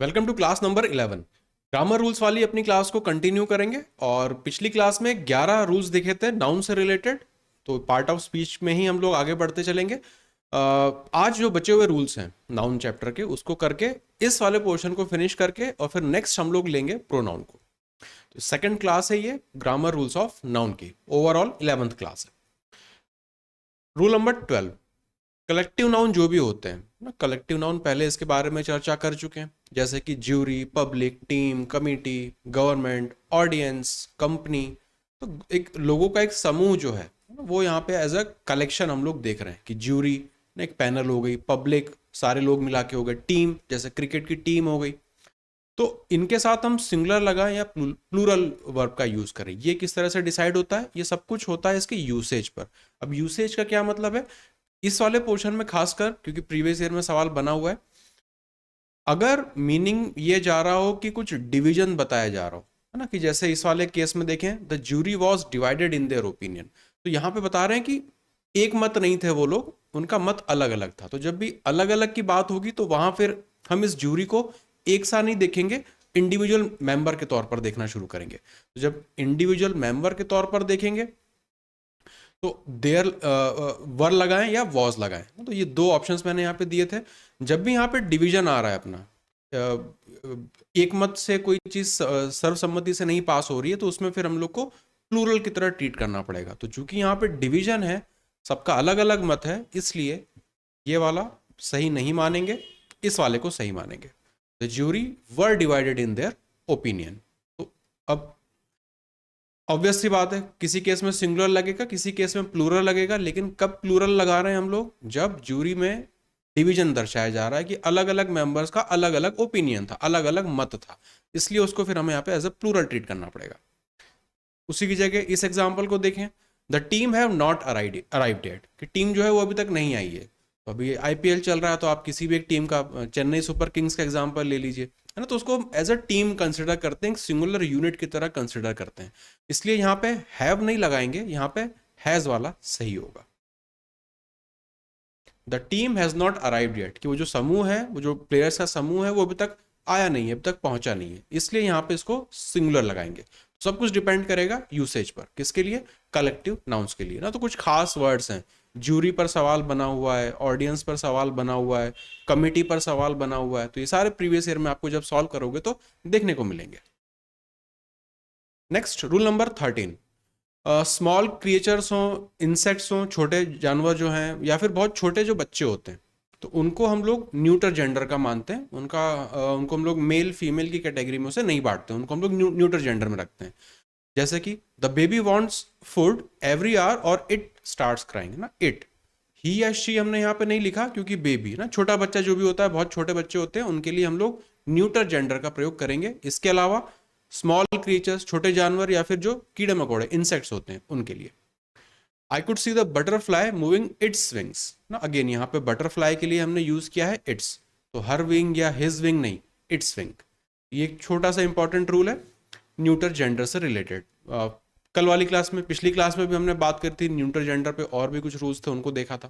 Welcome to class number 11। Grammar rules वाली अपनी class को कंटिन्यू करेंगे और पिछली क्लास में 11 रूल्स देखे थे नाउन से रिलेटेड। तो पार्ट ऑफ स्पीच में ही हम लोग आगे बढ़ते चलेंगे। आज जो बचे हुए रूल्स हैं नाउन चैप्टर के उसको करके इस वाले पोर्शन को फिनिश करके और फिर नेक्स्ट हम लोग लेंगे प्रोनाउन को। तो सेकंड क्लास है ये ग्रामर रूल्स ऑफ नाउन की, ओवरऑल 11th क्लास है। रूल नंबर 12, कलेक्टिव नाउन जो भी होते हैं ना, कलेक्टिव नाउन पहले इसके बारे में चर्चा कर चुके हैं, जैसे कि jury, public, team, committee, government, audience, company. तो एक लोगों का एक समूह जो है वो यहाँ पे एज अ कलेक्शन हम लोग देख रहे हैं कि ज्यूरी एक पैनल हो गई, पब्लिक सारे लोग मिला के हो गए, टीम जैसे क्रिकेट की टीम हो गई। तो इनके साथ हम सिंगुलर लगाएं या प्लूरल वर्ब का यूज करें, ये किस तरह से डिसाइड होता है? ये सब कुछ होता है इसके यूसेज पर। अब यूसेज का क्या मतलब है इस वाले पोर्शन में, खासकर क्योंकि प्रीवियस ईयर में सवाल बना हुआ है, अगर मीनिंग ये जा रहा हो कि कुछ डिवीजन बताया जा रहा हो, है ना, कि जैसे इस वाले केस में देखें the jury was divided in their opinion, तो यहाँ पे बता रहे हैं कि एक मत नहीं थे वो लोग, उनका मत अलग अलग था। तो जब भी अलग अलग की बात होगी तो वहां फिर हम इस ज्यूरी को एक साथ नहीं देखेंगे, इंडिविजुअल मेंबर के तौर पर देखना शुरू करेंगे। तो जब इंडिविजुअल मेंबर के तौर पर देखेंगे तो देयर वर लगाएं या वॉज लगाएं। तो ये दो ऑप्शंस मैंने यहाँ पे दिए थे। जब भी यहाँ पे डिवीजन आ रहा है अपना, एक मत से कोई चीज सर्वसम्मति से नहीं पास हो रही है, तो उसमें फिर हम लोग को प्लूरल की तरह ट्रीट करना पड़ेगा। तो चूंकि यहाँ पे डिवीजन है, सबका अलग अलग मत है, इसलिए ये वाला सही नहीं मानेंगे, इस वाले को सही मानेंगे। The jury were divided in their opinion. तो अब ऑब्वियस सी बात है, किसी केस में सिंगुलर लगेगा, किसी केस में प्लूरल लगेगा, लेकिन कब प्लूरल लगा रहे हैं हम लोग? जब ज्यूरी में डिवीजन दर्शाया जा रहा है कि अलग अलग मेंबर्स का अलग अलग ओपिनियन था, अलग अलग मत था, इसलिए उसको फिर हमें यहाँ पे एज अ प्लूरल ट्रीट करना पड़ेगा। उसी की जगह इस एग्जाम्पल को देखें, the team have not arrived yet, कि टीम जो है वो अभी तक नहीं आई है। तो अभी आईपीएल चल रहा है, तो आप किसी भी एक टीम का, चेन्नई सुपर किंग्स का एग्जाम्पल ले लीजिए, है ना, तो उसको एज अ टीम कंसिडर करते हैं, सिंगुलर यूनिट की तरह कंसिडर करते हैं, इसलिए यहाँ पे हैव नहीं लगाएंगे, यहाँ पे हैज वाला सही होगा। The team has not arrived yet, कि वो जो समूह है, वो जो प्लेयर्स का समूह है, वो अभी तक आया नहीं है, अभी तक पहुंचा नहीं है, इसलिए यहाँ पे इसको सिंगुलर लगाएंगे। सब कुछ डिपेंड करेगा यूसेज पर, किसके लिए? कलेक्टिव नाउन्स के लिए ना। तो कुछ खास वर्ड्स हैं, ज्यूरी पर सवाल बना हुआ है, ऑडियंस पर सवाल बना हुआ है, कमिटी पर सवाल बना हुआ है, तो ये सारे प्रीवियस ईयर में आपको जब सॉल्व करोगे तो देखने को मिलेंगे। Next rule number 13, small creatures हों, इंसेक्ट्स हों, छोटे जानवर जो हैं, या फिर बहुत छोटे जो बच्चे होते हैं, तो उनको हम लोग न्यूटर जेंडर का मानते हैं। उनको हम लोग मेल फीमेल की कैटेगरी में उसे नहीं बांटते, उनको हम लोग न्यूटर जेंडर में रखते हैं। जैसे कि the baby wants food every hour और इट स्टार्ट्स क्राइंग ना, इट, ही या शी हमने यहाँ पे नहीं लिखा, क्योंकि बेबी ना, छोटा बच्चा जो भी होता है, बहुत छोटे बच्चे होते हैं, उनके लिए हम लोग न्यूटर जेंडर का प्रयोग करेंगे। इसके अलावा स्मॉल क्रिएचर्स, छोटे जानवर, या फिर जो कीड़े मकोड़े इंसेक्ट्स होते हैं, उनके लिए I could see the butterfly moving its wings ना, अगेन यहाँ पे बटरफ्लाई के लिए हमने यूज किया है इट्स, तो हर विंग या हिज विंग नहीं, इट्स विंग। ये एक छोटा सा इंपॉर्टेंट रूल है न्यूटर जेंडर से रिलेटेड। कल वाली क्लास में, पिछली क्लास में भी हमने बात करी थी न्यूटर जेंडर पे, और भी कुछ रूल्स थे उनको देखा था।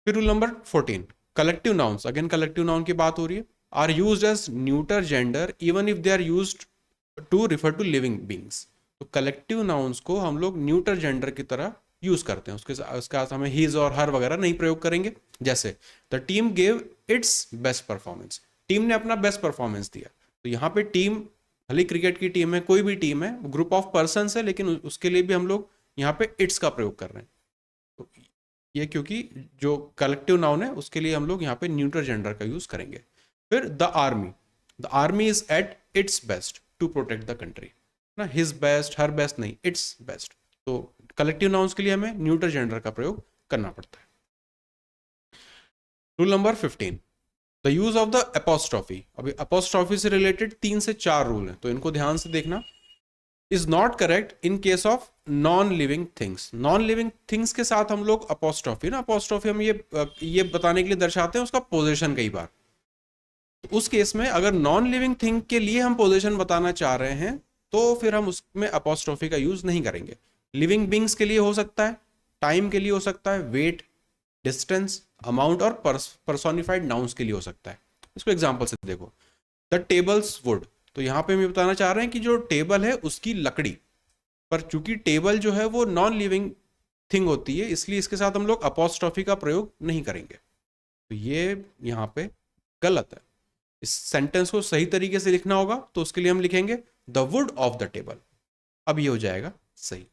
फिर rule number 14, collective nouns, again collective noun की बात हो रही है, are used as neuter gender even if they are used to refer to living beings. तो कलेक्टिव नाउन्स को हम लोग न्यूटर जेंडर की तरह यूज करते हैं, उसके साथ हमें हिज और हर वगैरह नहीं प्रयोग करेंगे। जैसे the team gave it's best performance, team ने अपना बेस्ट परफॉर्मेंस दिया। तो यहाँ पे टीम, भले क्रिकेट की टीम है, कोई भी टीम है, ग्रुप ऑफ पर्सन है, लेकिन उसके लिए भी हम लोग यहाँ पे इट्स का प्रयोग कर रहे हैं। तो ये क्योंकि जो कलेक्टिव नाउन है उसके लिए हम लोग यहाँ पे न्यूटर जेंडर का यूज करेंगे। फिर the army is at its best to protect the country ना, हिज बेस्ट, हर बेस्ट नहीं, इट्स बेस्ट। तो कलेक्टिव नाउन्स के लिए हमें न्यूटर जेंडर का प्रयोग करना पड़ता है। Rule number 15, the use of the apostrophe. अभी एपोस्ट्रॉफी से रिलेटेड 3 से 4 रूल हैं, तो इनको ध्यान से देखना। Is not correct in case of non living things, non living things के साथ हम लोग अपोस्ट्रॉफी ना, अपोस्ट्रॉफी हम ये बताने के लिए दर्शाते हैं उसका पोजीशन कई बार। तो उस केस में अगर नॉन लिविंग थिंग के लिए हम पोजीशन बताना चाह रहे हैं तो फिर हम उसमें अपोस्ट्रॉफी का यूज नहीं करेंगे। लिविंग बींग्स के लिए हो सकता है, टाइम के लिए हो सकता है, वेट, डिस्टेंस, अमाउंट और पर्सोनिफाइड नाउन्स के लिए हो सकता है। इसको एग्जाम्पल से देखो, द टेबल्स वुड, तो यहाँ पे हम ये बताना चाह रहे हैं कि जो टेबल है उसकी लकड़ी, पर चूंकि टेबल जो है वो नॉन लिविंग थिंग होती है, इसलिए इसके साथ हम लोग अपॉस्ट्रॉफी का प्रयोग नहीं करेंगे। तो ये यहाँ पे गलत है। इस सेंटेंस को सही तरीके से लिखना होगा, तो उसके लिए हम लिखेंगे the wood of the table. अब ये हो जाएगा सही।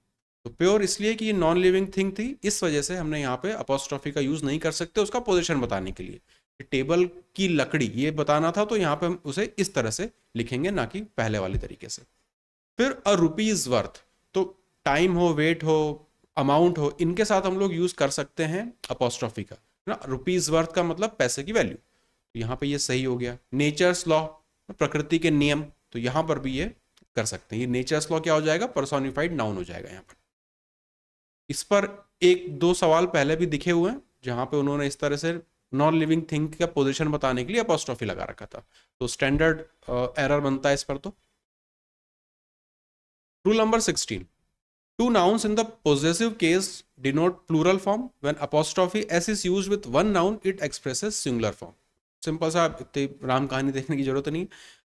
तो प्योर इसलिए कि ये नॉन लिविंग थिंग थी, इस वजह से हमने यहाँ पे अपॉस्ट्रॉफी का यूज नहीं कर सकते उसका पोजीशन बताने के लिए। टेबल की लकड़ी ये बताना था, तो यहाँ पे हम उसे इस तरह से लिखेंगे, ना कि पहले वाले तरीके से। फिर अ रुपीज वर्थ, तो टाइम हो, वेट हो, अमाउंट हो, इनके साथ हम लोग यूज कर सकते हैं अपॉस्ट्रॉफी का, ना। रुपीज वर्थ का मतलब पैसे की वैल्यू, तो यहाँ पे ये सही हो गया। नेचर्स लॉ, प्रकृति के नियम, तो यहाँ पर भी ये कर सकते हैं। ये नेचर्स लॉ क्या हो जाएगा, पर्सोनिफाइड नाउन हो जाएगा यहाँ पर। इस पर एक दो सवाल पहले भी दिखे हुए हैं, जहां पे उन्होंने इस तरह से नॉन लिविंग थिंग का पोजीशन बताने के लिए अपॉस्ट्रॉफी लगा रखा था, तो स्टैंडर्ड एरर बनता है इस पर। तो rule number 16, two nouns in the possessive case denote plural form. When apostrophe s is used with one noun, it expresses singular form. Simple सा, इतनी राम कहानी देखने की जरूरत नहीं।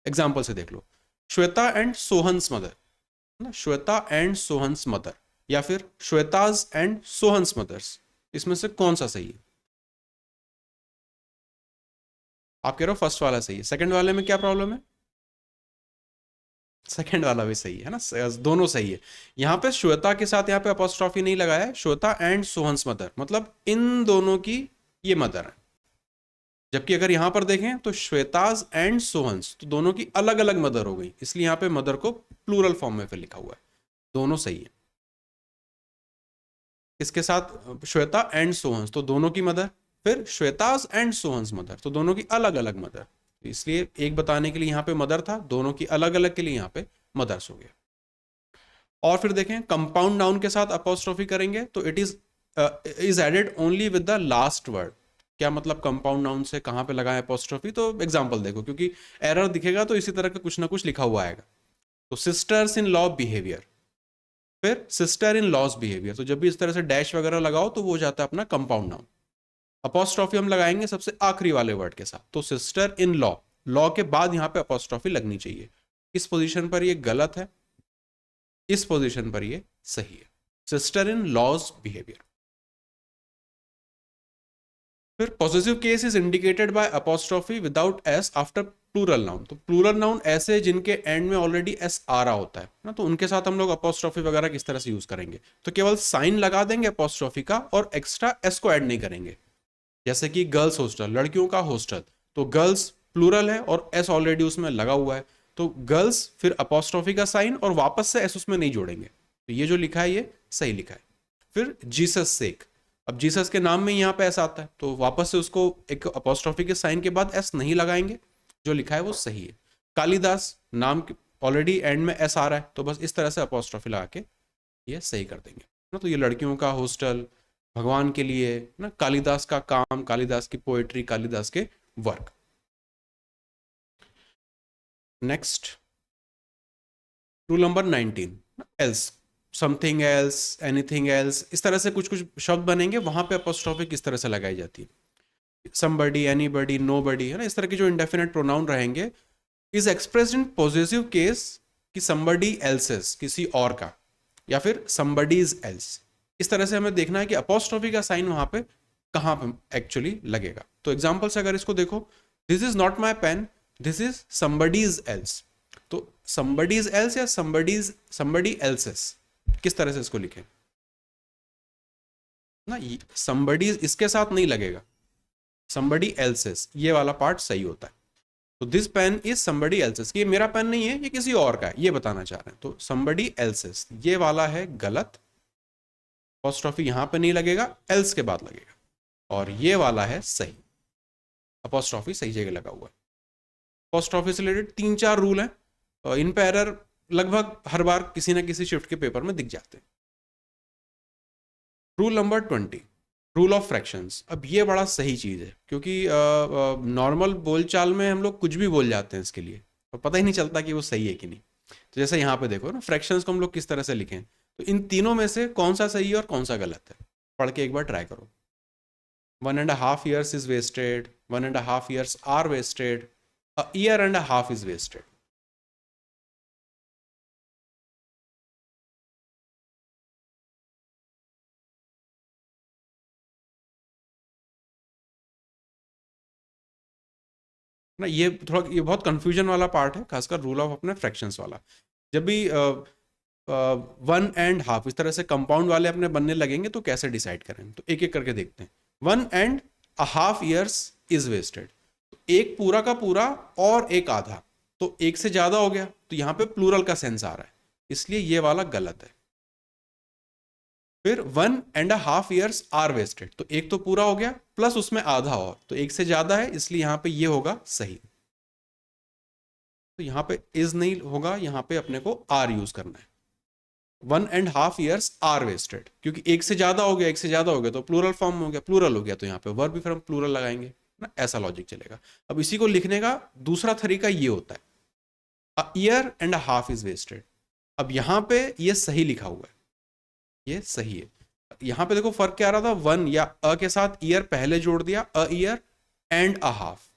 एग्जाम्पल से देख लो, श्वेता एंड सोहन्स मदर, ना, श्वेता एंड सोहन्स मदर, या फिर श्वेताज एंड सोहन्स मदर्स, इसमें से कौन सा सही है? आप कह रहे हो फर्स्ट वाला सही है, सेकंड वाले में क्या प्रॉब्लम है? सेकंड वाला भी सही है ना, दोनों सही है। यहाँ पे श्वेता के साथ यहाँ पे अपॉस्ट्रॉफी नहीं लगाया है, श्वेता एंड सोहन्स मदर, मतलब इन दोनों की ये मदर है। जबकि अगर यहां पर देखें तो श्वेताज एंड सोहन्स, तो दोनों की अलग अलग मदर हो गई, इसलिए यहाँ पे मदर को प्लूरल फॉर्म में फिर लिखा हुआ है। दोनों सही है। इसके साथ श्वेता एंड सोहन्स, तो दोनों की मदर, फिर श्वेताज एंड सोहन्स मदर, तो दोनों की अलग अलग मदर, इसलिए एक बताने के लिए यहाँ पे मदर था, दोनों की अलग अलग के लिए यहाँ पे मदर्स हो गया। और फिर देखें, कंपाउंड नाउन के साथ अपॉस्ट्रोफी करेंगे तो it is added only with the last word. क्या मतलब कंपाउंड नाउन से कहां पे लगाएं अपॉस्ट्रोफी? तो एग्जांपल देखो, क्योंकि एरर दिखेगा तो इसी तरह का कुछ ना कुछ लिखा हुआ आएगा। तो सिस्टर्स इन लॉ बिहेवियर, फिर सिस्टर इन लॉज बिहेवियर, तो जब भी इस तरह से डैश वगैरह लगाओ तो वो हो जाता है अपना कंपाउंड नाउन। अपॉस्ट्रोफी हम लगाएंगे सबसे आखिरी वाले वर्ड के साथ, तो सिस्टर इन लॉ, लॉ के बाद यहां पे अपॉस्ट्रोफी लगनी चाहिए। इस पोजीशन पर ये गलत है, इस पोजीशन पर ये सही है, सिस्टर इन लॉज बिहेवियर। फिर possessive case is indicated by apostrophe without S after plural noun, तो प्लूरल नाउन ऐसे जिनके एंड में ऑलरेडी एस आ रहा होता है ना, तो उनके साथ हम लोग अपॉस्ट्रोफी वगैरह किस तरह से यूज करेंगे? तो केवल साइन लगा देंगे अपॉस्ट्रोफी का और एक्स्ट्रा एस को ऐड नहीं करेंगे। जैसे कि गर्ल्स हॉस्टल, लड़कियों का हॉस्टल, तो गर्ल्स प्लूरल है और एस ऑलरेडी उसमें लगा हुआ है, तो गर्ल्स फिर अपॉस्ट्रोफी का साइन और वापस से एस उसमें नहीं जोड़ेंगे, तो ये जो लिखा है ये सही लिखा है। फिर जीसस सेक, अब जीसस के नाम में यहाँ पे एस आता है, तो वापस से उसको एक अपॉस्ट्रोफी के साइन के बाद एस नहीं लगाएंगे, जो लिखा है वो सही है। कालिदास नाम ऑलरेडी एंड में एस आ रहा है, तो बस इस तरह से अपॉस्ट्रोफी लगा के ये सही कर देंगे ना। तो ये लड़कियों का हॉस्टल, भगवान के लिए ना, कालिदास का काम, कालिदास की पोएट्री, कालिदास के work. Next rule number 19, else, something else, anything else, इस तरह से कुछ कुछ शब्द बनेंगे, वहां पे अपॉस्ट्रोफी किस तरह से लगाई जाती है। समबडी, एनीबडी, नोबडी, है ना, इस तरह के जो इंडेफिनेट प्रोनाउन रहेंगे is expressed in possessive case कि समबडी एल्सेस, किसी और का, या फिर समबडीज एल्स। इस तरह से हमें देखना है कि अपॉस्ट्रोफी का साइन वहां पे कहां पे एक्चुअली लगेगा। तो एग्जांपल से अगर इसको देखो, this is not my pen, this is somebody's else, तो समबडीज एल्स या समबडी एल्सेस, किस तरह से इसको लिखें ना, समबडी इसके साथ नहीं लगेगा, समबडी एल्सेस ये वाला पार्ट सही होता है। तो this pen is somebody else's, ये मेरा पेन नहीं है, ये किसी और का है, ये बताना चाह रहे हैं, तो समबडी एल्सेस ये वाला है गलत, अपॉस्ट्रोफी यहां पे नहीं लगेगा, एल्स के बाद लगेगा, और ये वाला है सही, अपॉस्ट्रोफी सही जगह लगा हुआ है। अपॉस्ट्रोफी से रिलेटेड 3-4 रूल हैं, इन पे एरर लगभग हर बार किसी ना किसी शिफ्ट के पेपर में दिख जाते हैं। Rule number 20, rule of fractions. अब ये बड़ा सही चीज है, क्योंकि नॉर्मल बोलचाल में हम लोग कुछ भी बोल जाते हैं इसके लिए, और पता ही नहीं चलता कि वो सही है कि नहीं। तो जैसे यहाँ पे देखो ना, फ्रैक्शंस को हम लोग किस तरह से लिखें, तो इन तीनों में से कौन सा सही है और कौन सा गलत है, पढ़ के एक बार ट्राई करो। 1.5 years is wasted, 1.5 years are wasted, a year and a half is wasted. ना ये बहुत कंफ्यूजन वाला पार्ट है, खासकर रूल ऑफ अपने फ्रैक्शंस वाला। जब भी 1.5 इस तरह से कंपाउंड वाले अपने बनने लगेंगे तो कैसे डिसाइड करें, तो एक एक करके देखते हैं। 1.5 years इज वेस्टेड, तो एक पूरा का पूरा और एक आधा, तो एक से ज्यादा हो गया, तो यहाँ पे प्लूरल का सेंस आ रहा है, इसलिए ये वाला गलत है। फिर 1.5 years आर वेस्टेड, तो एक तो पूरा हो गया प्लस उसमें आधा और, तो एक से ज्यादा है, इसलिए यहाँ पे ये होगा सही। तो यहाँ पे इज नहीं होगा, यहाँ पे अपने को आर यूज करना है। 1.5 years आर वेस्टेड, क्योंकि एक से ज्यादा हो गया, एक से ज्यादा हो गया तो प्लूरल फॉर्म हो गया, प्लूरल हो गया तो यहाँ पे वर्ब भी फिर हम प्लूरल लगाएंगे ना, ऐसा लॉजिक चलेगा। अब इसी को लिखने का दूसरा तरीका ये होता है, a year and a half is wasted. अब यहाँ पे ये सही लिखा हुआ है, ये सही है। यहाँ पे देखो फर्क क्या आ रहा था, वन या अ के साथ ईयर पहले जोड़ दिया, अ ईयर एंड अ हाफ,